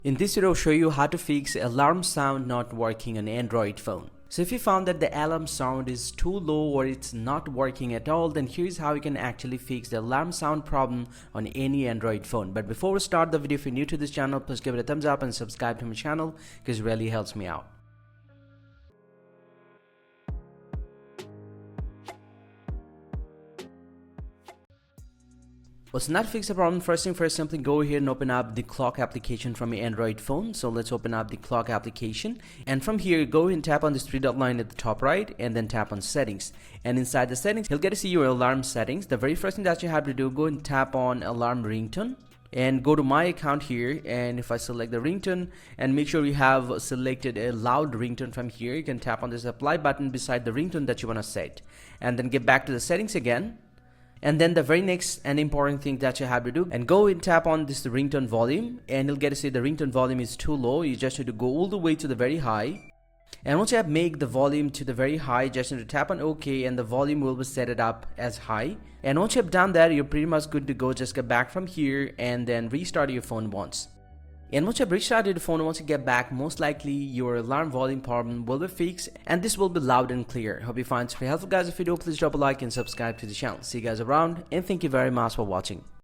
In this video, I'll show you how to fix alarm sound not working on Android phone. So if you found that the alarm sound is too low or it's not working at all, then here's how you can actually fix the alarm sound problem on any Android phone. But before we start the video, if you're new to this channel, please give it a thumbs up and subscribe to my channel because it really helps me out. Well, so not to fix the problem, first thing first, simply go here and open up the clock application from your Android phone. So let's open up the clock application, and from here go and tap on this three dot line at the top right and then tap on settings, and inside the settings you'll get to see your alarm settings. The very first thing that you have to do, go and tap on alarm ringtone and go to my account here, and if I select the ringtone and make sure you have selected a loud ringtone from here, you can tap on this apply button beside the ringtone that you want to set, and then get back to the settings again. And then the very next and important thing that you have to do, and go and tap on this ringtone volume, and you'll get to see the ringtone volume is too low. You just need to go all the way to the very high, and once you have made the volume to the very high, just need to tap on OK, and the volume will be set it up as high. And once you have done that, you're pretty much good to go. Just get back from here and then restart your phone once. And once you have restarted the phone, once you get back, most likely your alarm volume problem will be fixed and this will be loud and clear. Hope you find this very helpful, guys. If you do, please drop a like and subscribe to the channel. See you guys around, and thank you very much for watching.